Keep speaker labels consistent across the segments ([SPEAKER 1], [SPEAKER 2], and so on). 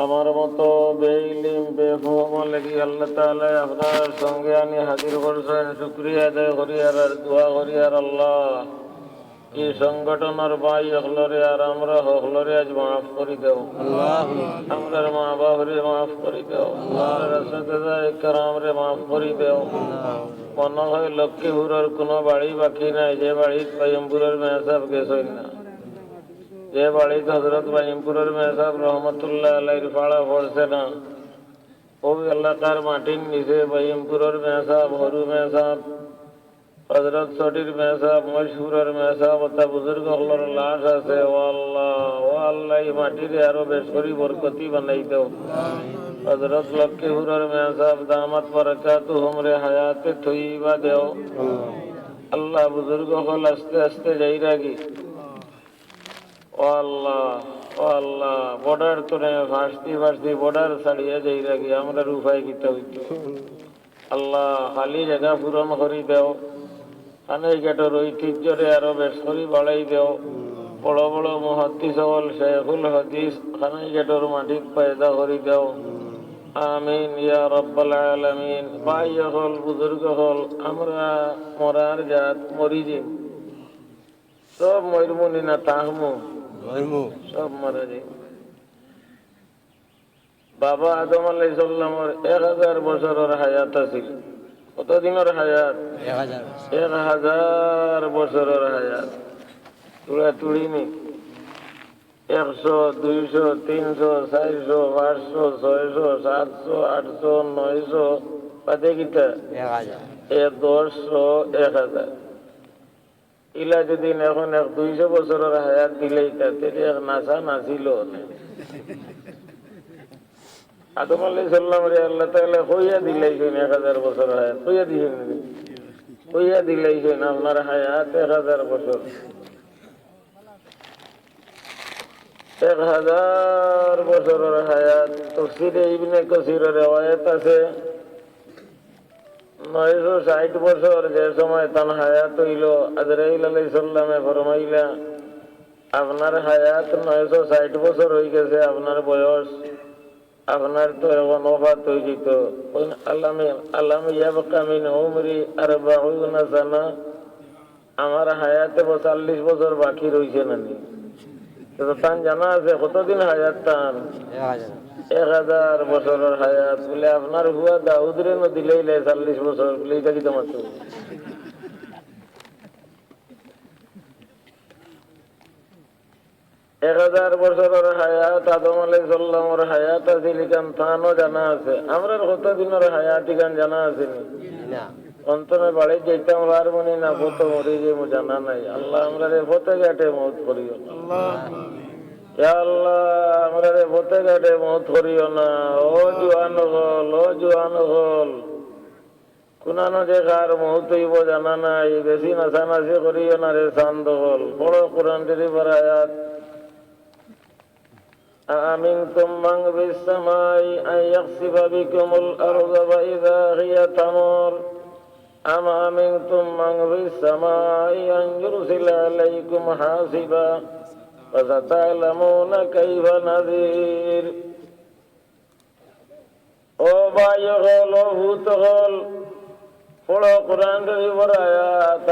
[SPEAKER 1] আমার মতো বেইলিম বেফহম লাগি আল্লাহ তাআলা আপনার সঙ্গে আনি হাজির করছেন। শুকরিয়া আদায় করি আর দোয়া করি আর আল্লাহ এই সংগঠনের ভাই হলরে আর আমরা হলরে আজ মাফ করে দেও। আমরার মা বাবরে মাফ করে দেও। আমরার সাথে কারামরে মাফ করে দেও। মনে হয় লক্ষ্মীপুরের কোনো বাড়ি বাকি নাই যে বাড়ির পাইমপুরের মেহসাব গেছেন না, যে বাড়িতে হজরত পাইমপুরের মেহসাব রহমতুল্লাহ আলাইহির ফাড়া পড়ছে না, ওই এলাকার মাটির নিচে পাইমপুরের মেহসাব, হরু মেহসাব, হজরত ছটির মেহসাব, মশহুরের মেহসাব অর্থাৎ বুজুর্গ হলর লাশ আছে। ও আল্লাহ এই মাটিরে আরো বেশ করি বরকতি বানাই দেও। হজরত লক্ষ্মীপুরের মেহসাব দামাত বারাকাতুহুম রে হায়াতে তৈয়বা দেও। আল্লাহ বুজুর্গ হল আস্তে আস্তে যাই রাখি। ও আল্লাহ বর্ডার করে ফাঁসতি বর্ডার ছাড়িয়ে যাই রাখি। আমরা উপায় কিতা হইত আল্লাহ খালি জায়গা পূরণ করি দেও। খানাই ঘাটের ঐতিহ্যরে আরো বেশ করি বাড়াই দেও। বড় বড় মুহাদ্দিস হল শেখুল হাদিস খানাই ঘাটের মাটির পয়দা করি দেও। আমিন ইয়া রাব্বাল আলামিন। ভাই হল বুজুর্গ হল আমরা মরার জাত মরি যাই, সব মরমুনি না তাহমু সব মারা যাই। বাবা আদম আলাইহিস সালামের 1000 বছরের হায়াত আছিল। কতদিনের হায়াত? 1000 বছরের হায়াত। তুলা তুড়িনি 100, 200, 300, 400, 500, 600, 700, 800, 900 পাতে কিতা 1000, 1000 ইলা যদি এখন 200 বছরের হায়াত দিলেই তাতে নাসা নাছিল। আদম আলাইহিস সালাম রে আল্লাহ তাআলা কইয়া দিলাইছেন 1000 বছর হায়াত, কইয়া দিলাইছেন আপনার হায়াত 1000 বছর। 1000 বছরের হায়াত। তাফসীরে ইবনে কাসীরের রিওয়ায়াত আছে 960 বছর যে সময় তার হায়াত হইল, আজরাইল আলাইহিস সালামে ফরমাইলা আপনার হায়াত 960 বছর হয়ে গেছে, আপনার বয়স, আপনার তো এখন ওফাত হয়ে যেত। আল্লাহ ইয়াবকা মিন উমরি 40 সানা, আমার হায়াতে 40 বছর বাকি রয়েছে নানি। তান জানা আছে কতদিন হায়াত? তান 1000 বছরের হায়াত। বলে আপনার হুয়া দাউদরে দিলেই 40 বছর বলে এটা কি তোমার? 1000 বছরের হায়াত আদম আলাইহিস সালামের হায়াত আছে লিখান তানও জানা আছে। আমরা কতদিনের হায়াত ইখান জানা আছে না? অন্তরে বাড়ি যেতাম পারবনি না, কত মরে যে জানা নাই। আল্লাহ আমরা পথে ঘাটে মৌত করিও না। আল্লাহ আমরা পথে ঘাটে মৌত করিও না। ও জোয়ান হল কোনানো যে কার মৌত হইব জানা নাই, বেশি নাচানাচি করিও না রে চান্দ হল। বড় কোরআন শরীফের আয়াত أأمنتم من في السماء أن يخسف بكم الأرض فإذا هي تمور أم أمنتم من في السماء أن يرسل عليكم حاصبا فستعلمون كيف نذير। ও ভাই হল ও ভূত হল পড়ো কোরআন শরীফের আয়াত।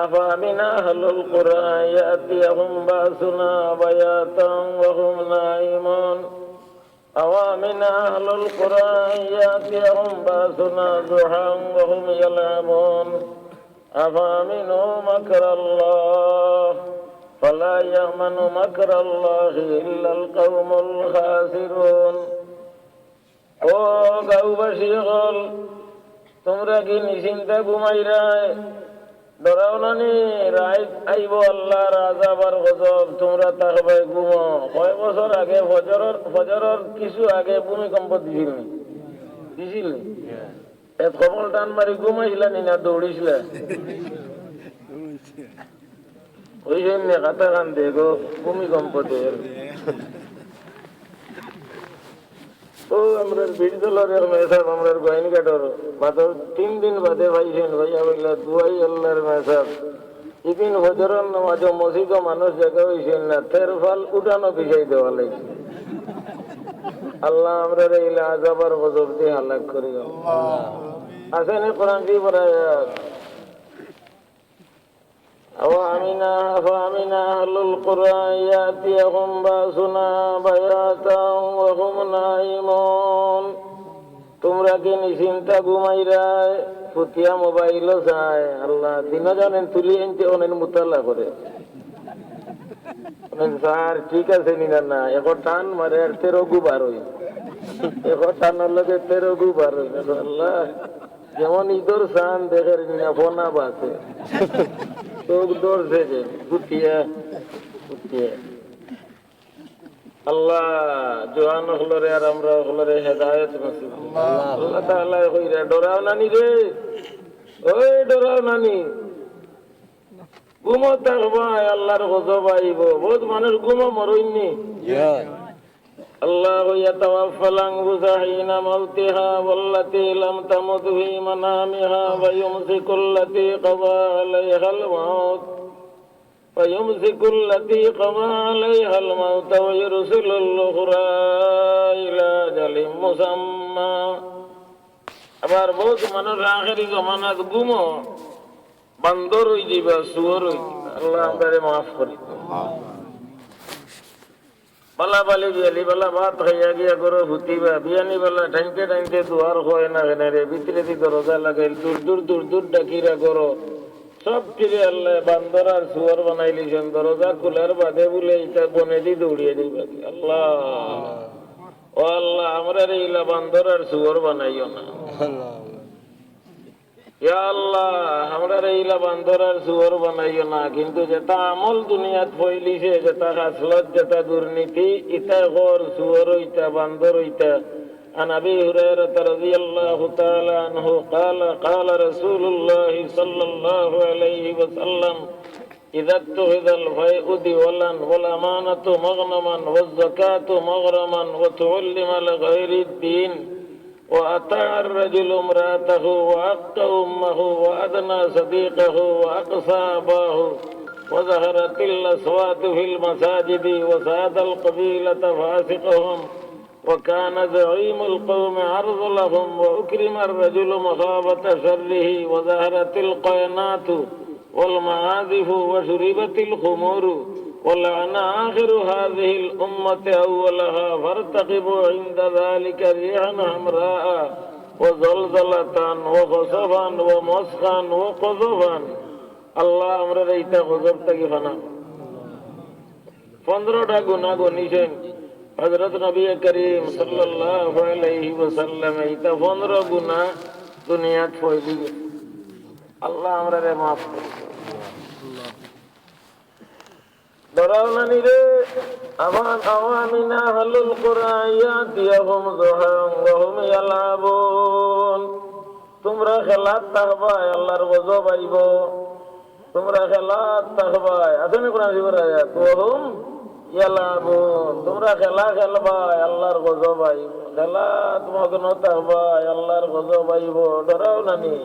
[SPEAKER 1] আফামিন আহলুল কুরআন ইয়াতিয়াহুম বাসুনা বায়াতান ওয়া হুম নাঈমুন আওয়ামিন আহলুল কুরআন ইয়াতিয়াহুম বাসুনা যুহান ওয়া হুম ইয়ালামুন আফামিনু মাকরাল্লাহ ফালা ইয়ামানু মাকরাল্লাহি ইল্লাল কওমুল খাসিরুন। ও গাঁওবাসী হল তোমরা কি নিশ্চিন্তা ঘুমাইরায়? ডরাও নানি, রাত আইব আল্লাহর আযাব আর গজব, তোমরা থাকবে ঘুমো। কয় বছর আগে ফজরের কিছু আগে ভূমিকম্প দিছিল এত কবল টান মারি ঘুমাইছিলা নি না দৌড়িছিলা? ওই জন্য কাতা কান দেখো ভূমিকম্প দেয়। ও আমরা বিড়দলের মেসাব আমরা গোয়াইন কাটর মাত্র 3 দিন বাদে ভাইছেন ভাইয়া বললা দুয়াই আল্লাহর মেসাব ইদিন হজরন নামাজ মসজিদ মানুষ জায়গা হয়েছেন না, তেরফাল উঠানো পিছাই দেওয়া লাগছে। আল্লাহ আমরা এই আযাবার গজব দিয়ে হালাক করিও। আসেন কোরআন কি পড়া أَوَأَمِنَ أَهْلُ الْقُرَى يَأْتِيَهُمْ بَأْسُنَا بَيَاتًا وَهُمْ نَائِمُونَ তোমরা কি নিশ্চিন্তা ঘুমাইরায় ফুটিয়া মোবাইলও চায় আল্লাহ দিন জানেন তুলি এনতে অনেক মুতালা করে স্যার ঠিক আছে নিনা না এখন টান মারে আর 13 গুবার হই এখন টানার লগে 13 গুবার হই আল্লাহ যেমন ঈদর চান দেখের নিনা ফোনা বাসে চোখ দৌড়ছে যে ফুটিয়া ফুটিয়া আল্লাহ জোয়ান হলরে আর আমরা হলরে হেদায়েত নসিব আল্লাহ তাআলা কইরা ডরাও নানি রে ওই ডরাও নানি ঘুমো থাকবা আল্লাহর গজব আইব বহুত মানুষ ঘুমো মরইনি আল্লাহ ইয়াতাওয়াফাল আনফুসা হিনা মাউতিহা ওয়াল্লাতী লাম তামুত ফি মানামিহা ওয়া ইউমসিকুল্লাতী ক্বাদা আলাইহাল মাউত ويمسك التي قضى عليها الموت ويرسل الأخرى إلى أجل مسمى আবার বহুত মানুষ আখেরি জমানাত ঘুমো বান্দর হই যাইবা সুয়র হই আল্লাহ আমারে মাফ করি বালা বালি বিয়ালি বালা ভাত খাইয়া গিয়া করো হুতিবা বিয়ানি বালা টাইমতে টাইমতে দুয়ার হয় না কেন রে ভিতরে দি দরজা লাগাইল দূর দূর দূর ডাকিরা করো সব ফিরে আল্লাহ বান্দর আর সুয়ার বানাইলিছেন দরজা খোলার বাদে বলে এটা বনে দি দৌড়িয়ে দিবা আল্লাহ ও আল্লাহ আমরা এইলা বান্দর আর সুয়ার বানাইও না ইয়া আল্লাহ আমরা এইলা বান্দর আর সুয়ার বানাইও না কিন্তু যেটা আমল দুনিয়াত ফইলিছে যেটা হাসলত যেটা দুর্নীতি ইটা ঘর সুয়ার হইতা বান্দর হইতা عن أبي هريرة رضي الله تعالى عنه قال قال رسول الله صلى الله عليه وسلم إذا اتخذ الفيء دولا والأمانة مغنما والزكاة مغرما وتعلم لغير الدين وأطاع الرجل امرأته وعق أمه وأدنى صديقه وأقصى أباه وظهرت الأصوات في المساجد وساد القبيلة فاسقهم وكان زعيم القوم عرض لهم وأكرم الرجل مخافة شره وظهرت القينات والمعازف وشربت الخمور ولعن آخر هذه الأمة أولها فارتقبوا عند ذلك ريحا حمراء وزلزلة وخسفا ومسخا وقذفا الله أمر ريتا غضبت كفنا 15টা গুনাহ গনিছেন হযরত নবী করিম সাল্লাল্লাহু আলাইহি ওয়াসাল্লাম এইটা 15 গুনাহ দুনিয়াত ফয়লি গেছে আল্লাহ আমরারে maaf করে ডরাও না রে আওয়ামিনা আহলুল কুরআ ইয়াতিয়াহুম যুহান ওয়া হুম ইয়ালাবুন তোমরা খেলাত তাহবা আল্লাহর গজব আইব তোমরা খেলাত তাহবা আদমি কোরআন জীবরা আয়াত ওয়া হুম ইয়ালাবুন তোমরা খেলা খেলবা আল্লাহর গজব আইব খেলাত মগ্ন তাহবা আল্লাহর গজব আইব ডরাও না নি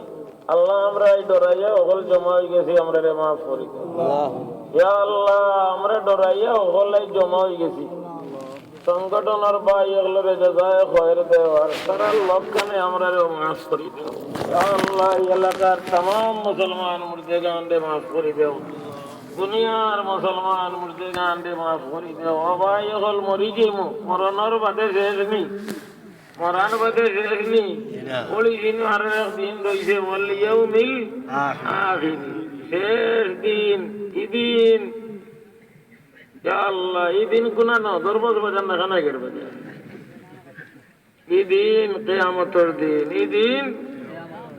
[SPEAKER 1] আল্লাহ আমরা এই ডরাইয়া ওগল জমা হয়ে গেছি আমরারে maaf করি আল্লাহ ইয়া আল্লাহ আমরা ডরাইয়া ওগল জমা হয়ে গেছি সংগঠনের ভাই এগুলোরে জাযায়ে খয়র দেও আর সারা লোকখানে আমরারে maaf করি দাও ইয়া আল্লাহ এলাকার तमाम মুসলমান মুর্দেগানরে maaf করে দাও দুনিয়ার মুসলমান মুর্দেগানরে maaf করে দাও ও ভাই এগুল মরি যাইমু মরণের বাদে শেষ নি মরান বাদে শেষ নি ওলি দিন আর দিন রইছে ওয়াল ইয়াউমিল আখির শেষ দিন ইদিন ইয়া আল্লাহ ইদিন গুনাহ না দরবাজ বাজার না খানা করবে ইদিন কিয়ামতের দিন ইদিন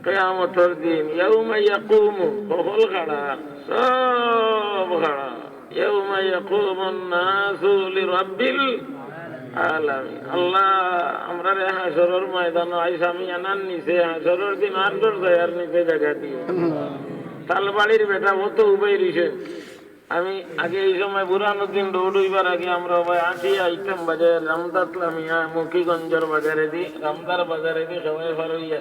[SPEAKER 1] কিয়ামতের দিন ইয়াউমা ইয়াকুমু কবল খাড়া সব খাড়া ইয়াউমা ইয়াকুমুন নাসু লিরাব্বিল আলামিন আল্লাহ আমরা রে হাসরের ময়দানে আইসামি আনান নিচে হাসরের দিন আর দর যায়ার নিচে জায়গা দিও তালবাড়ির বেটা মতো উবাই রইছে আমি আগে এই সময় বুরানুদ্দিন দৌড়ইবার আগে আমরা ভাই আসি আইটেম বাজার রামদাতলামিয়া মুখিগঞ্জের বাজারে দি রামদার বাজারে দি সবাই ফারইয়া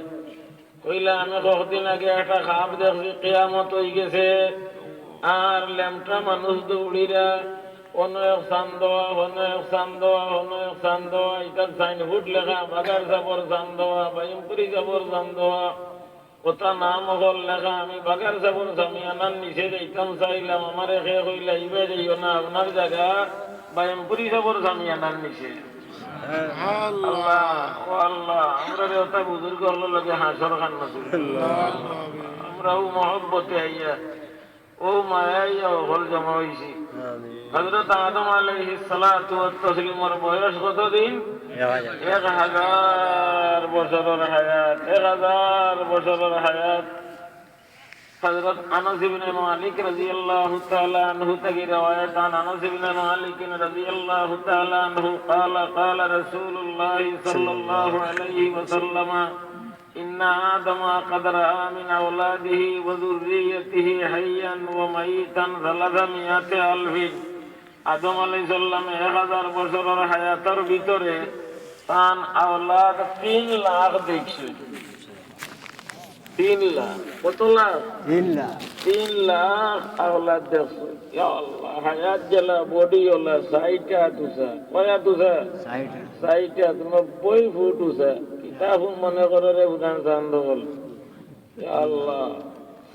[SPEAKER 1] কইলা আমি কতদিন আগে একটা খাপ দেখছি কিয়ামত হয়ে গেছে আর ল্যামটা মানুষ দৌড়িরা অনেক চান্দোয়া অনেক চান্দোয়া অনেক চান্দোয়া এটার সাইনবোর্ড লেখা বাগার যাবর চান্দোয়া বাইমপুরি যাবর চান্দোয়া ওটা নাম হল লেখা আমি বাগার যাবর সামিয়ানার নিচে যাইতাম চাইলাম আমার একে কইলা ইবে যাইও না আপনার জায়গা বাইমপুরি যাবর সামিয়ানার নিচে আল্লাহ ও আল্লাহ আমরা ওটা বুজুর্গ হলো লাগে হাসর খান্না আমরাও মহব্বতে আইয়া ও মায়া হল জমা হয়েছি হযরত আদম আলাইহিস সালাতু ওয়াত তাসলিমের বয়স কতদিন 1000 বছরের হায়াত 1000 বছরের হায়াত হযরত আনাস ইবনে মালিক রাদিয়াল্লাহু তাআলা আনহু থেকে riwayat আনাস ইবনে মালিক রাদিয়াল্লাহু তাআলা আনহু قال قال رسول الله صلى الله عليه وسلم إن آدم قد رأى من أولاده وذريته حيا وميتا 300,000 আদম আলাইহিস সালাম 1000 বছরের হায়াতের ভিতরে তান আওলাদ 3 লাখ দেখছে 3 লাখ কত লাখ 3 লাখ আওলাদ দেখছে ইয়া আল্লাহ হায়াত জেলা বডি ওলা 60 তুসা কয়া তুসা 60 90 ফুট তুসা কিতাব মনে করে রে উদান চান্দ বল ইয়া আল্লাহ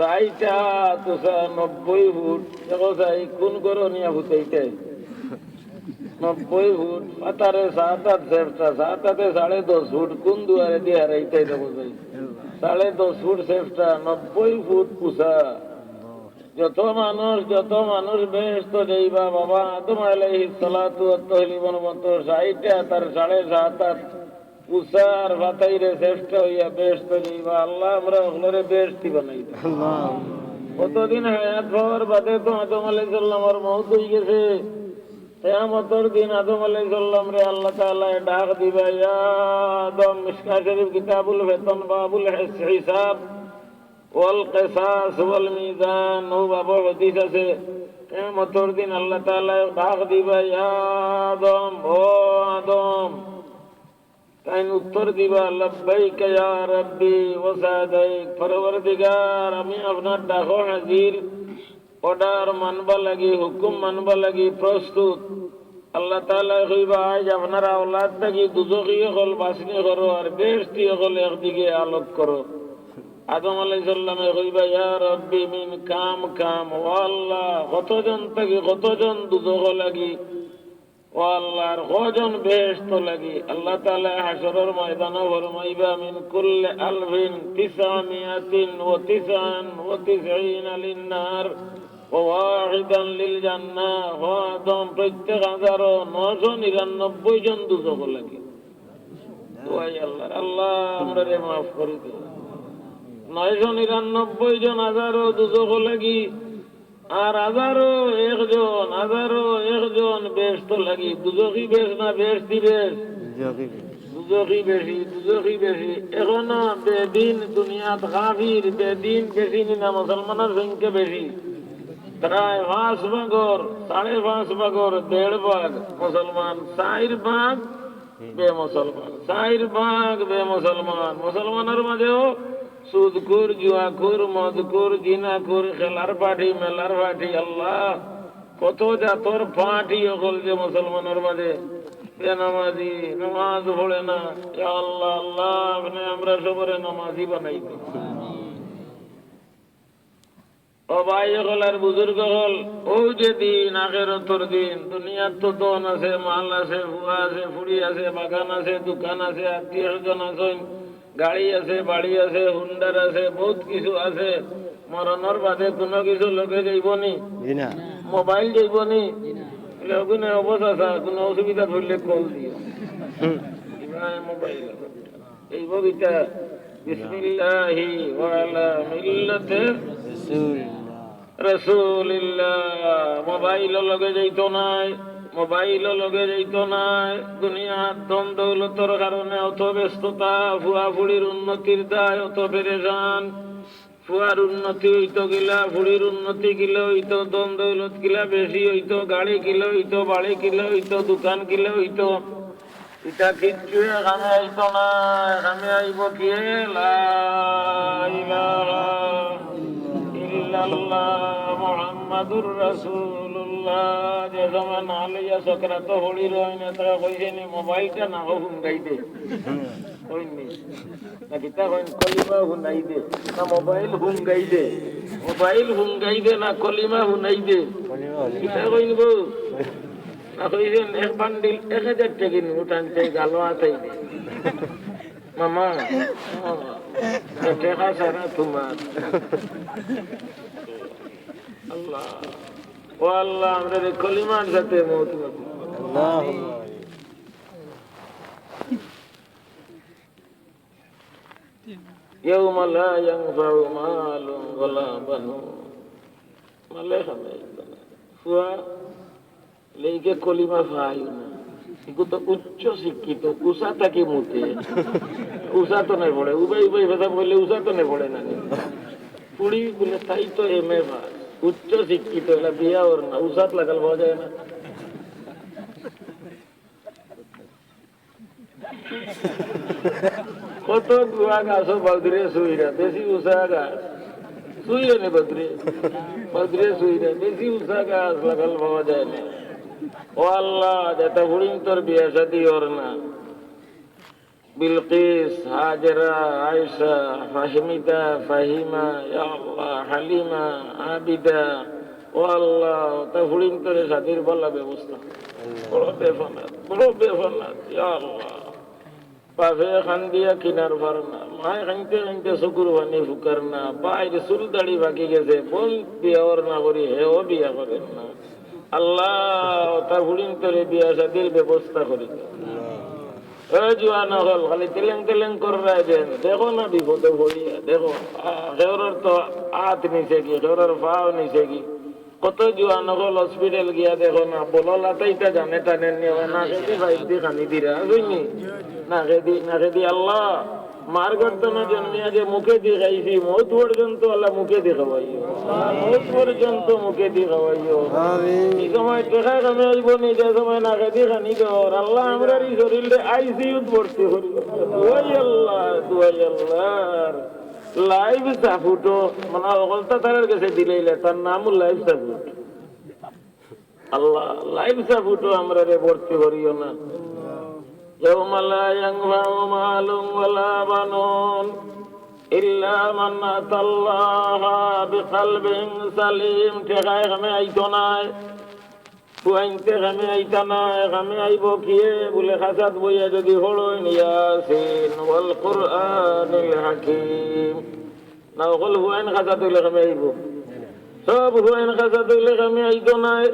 [SPEAKER 1] 60 তুসা 90 ফুট দেখো যাই কোন করো নিয়া ফুটাইতে 90 ফুট পাতারে 7 সেফটা 7 10.5 ফুট কোন দুয়ারে দিয়ে হারাইতে দেখো যাই 10.5 ফুট সেফটা 90 ফুট পুষা যত মানুষ বেহেশত যাইবা বাবা আদম আলাইহিস সালাতু ওয়াত তাসলিমের মতো 60 তার 7.5 পুষার ভাতাইরে শ্রেষ্ঠ হইয়া বেহেশত যাইবা আল্লাহ আমরা ওগুলোরে বেহেশতি বানাই দাও আল্লাহ কতদিন হায়াত হওয়ার বাদে তো আদম আলাইহিস সালামের মওত হয়ে গেছে কিয়ামতের দিন আদম আলাইহিস সালাম রে আল্লাহ তাআলা ডাক দিবা ইয়া আদম মিশকাত শরীফ কিতাবুল বেতন বাবুল হিসাব ওয়াল কিসাস ওয়াল মিজান ও বাবা হাদিস আছে কিয়ামতের দিন আল্লাহ তাআলা ডাক দিবা ইয়া আদম ও আদম তাই উত্তর দিবা লব্বাইক ইয়া রাব্বি ওয়া সাদাইক পরওয়ারদিগার আমি আপনার ডাকো হাজির অর্ডার মানবা লাগি হুকুম মানবা লাগি প্রস্তুত আল্লাহ তাআলা কইবা আজ আপনার আওলাদ থাকি দুজখী হল বাসনি করো আর বেহেশতি হল একদিকে আলোক করো আদম আলাইহিস সালাম কইবা ইয়া রাব্বি মিন কাম ও আল্লাহ কতজন থাকি কতজন দুজখ লাগি ও আল্লাহর কজন বেহেশত লাগি আল্লাহ তাআলা হাশরের ময়দানে ফরমাইবা মিন কুল্লি আলফিন 999 লিন-নার ওয়াহিদান লিল জান্নাহ ওয়াদম প্রত্যেক 999 জন দুজখ লাগে ওই আল্লাহ আমরারে maaf করে দিও 999 জন হাজারো দুজখ লাগি আর হাজারো একজন বেহেশত লাগি দুজখী বেশ না বেহেশতি বেশ দুজখী বেশি এখনো বেদিন দুনিয়াত কাফির বেদিন বেশি না মুসলমানের সংখ্যা বেশি প্রায় 5 ভাগর 5.5 ভাগর 1.5 ভাগ মুসলমান 4 ভাগ বেমুসলমান মুসলমানের মাঝেও সুদখোর জুয়াখোর মদখোর জিনাখোর খেলার পার্টি মেলার পার্টি আল্লাহ কত জাতর পার্টি হল যে মুসলমানের মাঝে বেনামাজি নামাজ পড়ে না আল্লাহ আল্লাহ আপনি আমরা সবরে নামাজি বানাই দিন ও ভাই হল আর বুজুর্গ হল ও যে দিন আখিরাতের দিন দুনিয়ার তো দন আছে মাল আছে ফুয়া আছে ফুড়ি আছে বাগান আছে দোকান আছে আত্মীয় স্বজন আছে গাড়ি আছে বাড়ি আছে হুন্ডার আছে বহুত কিছু আছে মরণের বাদে কোনো কিছু লোকে যাইবনি মোবাইল যাইবনি ওখানে অবস্থা কোনো অসুবিধা ধরলে কল দিও মোবাইল এই বগিটা বিসমিল্লাহি ওয়া আলা মিল্লাতি রাসূলিল্লাহ মোবাইল লগে যাইতো নাই দুনিয়ার ধন দৌলতের কারণে অত ব্যস্ততা ফুয়া ফুড়ির উন্নতির দায় অত পেরেশান ফুয়ার উন্নতি হইতো গিলা ফুড়ির উন্নতি কিলো হইতো ধন দৌলত কিলা বেশি হইতো গাড়ি কিলো হইতো বাড়ি কিলো হইতো দোকান কিলো হইতো এটা কিচ্ছু এখানে আইতো না এখানে আইব কি লা ইলাহা ইল্লাল্লাহ মুহাম্মাদুর রাসূলুল্লাহ আল্লাহ যে সময় না লইয়া চকরা তো হলি রই না তারা কইছে নি মোবাইলটা না হুঙ্গাই দে কইনি না কিতা কইন কলিমা হুনাই দে না মোবাইল হুঙ্গাই দে না কলিমা হুনাই দে কিতা কইন গো না কইছেন এক বান্ডিল 1000 টাকা নোটান চাই গালো আতাই দে মামা টাকা সারা তোমার আল্লাহ ও আল্লাহ আমাদের কলিমার সাথে মওত আল্লাহ ইয়াউমা লা ইয়ানফাউ মালুন ওয়ালা বানুন মালে খানাই ফুয়া লেগে কলিমা ভাই না এগুলো তো উচ্চ শিক্ষিত উষা থাকি মুতে উষা তো নাই পড়ে উবাই কথা বললে উষা তো নাই পড়ে না পুড়ি বলে তাই তো এমএ ভাই উচ্চ শিক্ষিত এলা বিয়া ওর না উষাত লাগাল পাওয়া যায় না কত গুয়া গাছ বদরে শুইরা বেশি উষা গাছ শুইরে নে বদরে শুইরা বেশি উষা গাছ লাগাল পাওয়া যায় না ও আল্লাহ যেটা হুড়িং তোর বিয়া শাদী ওর না বিলকিস হাজরা আয়েশা ফাহিমিদা ফাহিমা ইয়া আল্লাহ হালিমা আবিদা ও আল্লাহ তা হুড়িং তোরে শাদীর বলা ব্যবস্থা বড় বেফানাত ইয়া আল্লাহ পাভে খান দিয়া কিনার ভার না মায় খাইতে চকুর পানি ফুকার না বাইরে চুল দাড়ি বাকি গেছে বোন বিয়া ওর না করি হেও বিয়া করেন না আল্লাহ তার হুড়িং তোরে বিয়া শাদীর ব্যবস্থা করি জুয়ান হল খালি তেলেং করাই দেন দেখো না বিপদে ভরিয়া দেখো হেওরের তো হাত নিচে কি হেওরের পাও নিচে কি কত জুয়ান হল হসপিটাল গিয়া দেখো না বলো লাতাইটা জানে টানে নিয়ে না খেদি ভাইব দি খানি দিরা বুঝনি না খেদি আল্লাহ মার গর্দনা জন্মিয়া যে মুখে দি খাইছি মৌত পর্যন্ত আল্লাহ মুখে দি খাওয়াইও মৌত পর্যন্ত মুখে দি খাওয়াইও এই সময় দেখা কামে আইব নি যে সময় না খেদি খানি দর আল্লাহ আমরা এই শরীরে আইসিইউত ভর্তি করি দুয়াই আল্লাহ লাইভ সাফুটো মানে অকলতা তার কাছে দিলেইলে তার নামও লাইভ সাফুট আল্লাহ লাইভ সাফুটো আমরা রে ভর্তি করিও না يوم لا ينفع مال ولا بنون إلا من أتى الله بقلب سليم تغاي غمي أيتوناي وأنت غمي أيتوناي غمي أيبوكيه بولي خسد بويا جدي هلوين ياسين والقرآن الحكيم نقول هو أن خسد بولي غمي أيبو سب هو أن خسد بولي غمي أيتوناي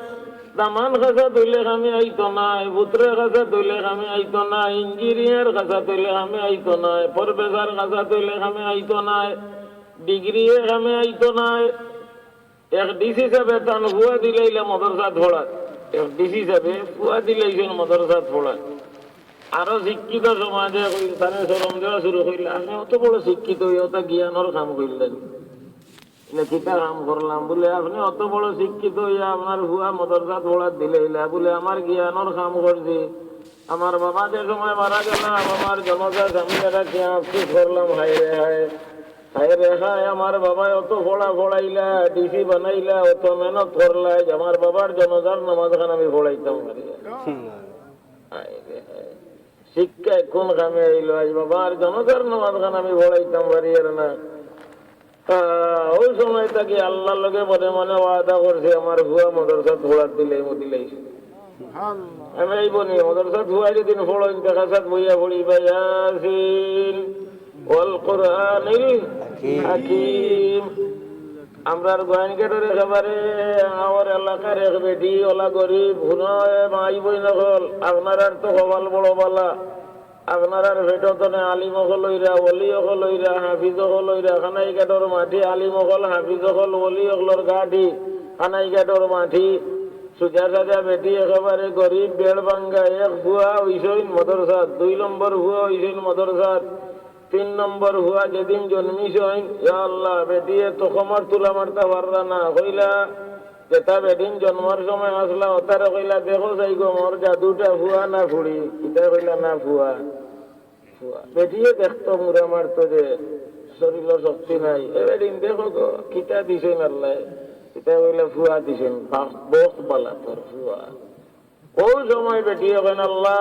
[SPEAKER 1] দামান খাসা তৈলে আমি আইতো নাই পুত্রে খাসা তৈলে আমি আইতো নাই ইঞ্জিনিয়ার খাসা তৈলে আমি আইতো নাই প্রফেসর খাসা তৈলে আমি আইতো নাই ডিগ্রি আমি আইতো নাই এক ডিসি সাহেব তান হুয়া দিলাইলে মদরসা ধোড়া এক ডিসি সাহেব হুয়া দিলাইছেন মদরসা ধোড়া আরো শিক্ষিত সমাজে তারে শরম দেওয়া শুরু করিলে আমি অত বড় শিক্ষিত অত জ্ঞানের কাম করলেন কিতা কাম করলাম বলে আপনি অত বড় শিক্ষিত হইয়া আপনার হুয়া মদরসা ধোড়া দিলে বলে আমার জ্ঞানের কাম করছি আমার বাবা যে সময় মারা গেলাম আমার জনতা স্বামীরা কে আফসোস করলাম হায় রে হায় আমার বাবা অত ফোড়াইলা ডিসি বানাইলা অত মেহনত করলাই আমার বাবার জনতার নামাজ খান আমি ফোড়াইতাম শিক্ষা কোন কামে আইলো আজ বাবার জনতার নামাজ খান আমি ফোড়াইতাম বাড়িয়ার না ওই সময় তাকে আল্লাহর লগে মনে মনে ওয়াদা করছে আমার হুয়া মদরসা ধোড়া দিলাই আমি এই বনি মদরসা ধোয়া যেদিন ফোড়ন দেখা সাথ বইয়া পড়িবা ইয়াসিন ওয়াল কুরআনিল হাকীম আমরার গোয়াইনগেটের একেবারে আমার এলাকার এক বেটি ওলা গরিব হুনয় মাই বই নকল আপনার আর তো কপাল বড় বালা আপনার ভেটতনে আলিম হলইরা অলি হলইরা হাফিজ হলইরা খানাই ঘাটর মাটি আলিম হল হাফিজ হল অলি হলর গাঠি খানাই ঘাটর মাটি সুজা সাজা বেটি একেবারে গরিব বেড় ভাঙ্গা এক ভুয়া হইসইন মদরসাত 2 নম্বর ভুয়া হইসইন মদরসাত 3 নম্বর ভুয়া যেদিন জন্মিসইন ইয়া আল্লাহ বেটি তো কমর তুলা মারতা পারলা না কইলা যেটা বেদিন জন্মের সময় আসলা ওতারে কইলা দেখো যাই গো মোর জাদুটা ভুয়া না ফুড়ি এটা কইলা না ভুয়া বেটিয়ে দেখতো মুরা মারতো যে শরীর শক্তি নাই এবেদিন দেখো গো কিতা দিছে নাল্লাই এটা বলে ফুয়া দিছেন বক্ত বালা তোর ফুয়া ওই সময় বেটি হবেন আল্লাহ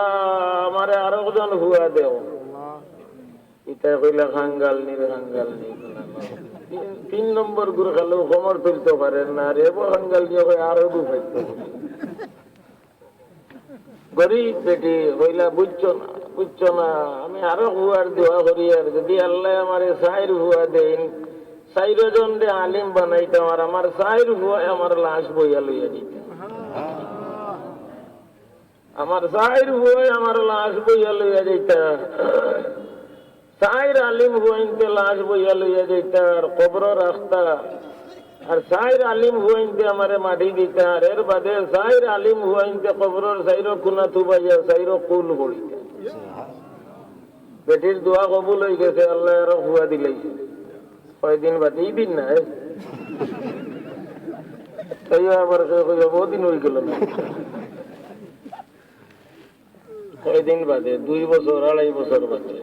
[SPEAKER 1] আমারে আরো জন ফুয়া দেও এটা কইলে খাঙ্গাল নি 3 নম্বর গুরু খালো কমর তুলতে পারেন না রে খাঙ্গাল দিয়ে আরো গুফাইতে গরিব বেটি কইলা বুঝছো না আমি আরো হুয়ার দোয়া করি আর যদি আল্লাহ আমারে 4 হুয়া দেন 4 জন রে আলিম বানাইতাম আর আমার 4 হুয়া আমার লাশ বইয়া লইয়া দিত আমার 4 হুয়া আমার লাশ বইয়া লইয়া যাইতা 4 আলিম হুয়াইতে লাশ বইয়া লইয়া যাইতা আর কবর রাখতা আর 4 আলিম হুয়াইতে আমারে মাটি দিতা আর এর বাদে 4 আলিম হুয়াইতে কবরের 4 কোনা তুবাইয়া 4 কুল বইতা বেটির দোয়া কবুল হয়ে গেছে আল্লাহ আরো হুয়া দিলাইছে কয়দিন বাদে এই দিন না তাই আবার বহু দিন হয়ে গেল না কয়দিন বাদে 2 বছর 2.5 বছর বাদে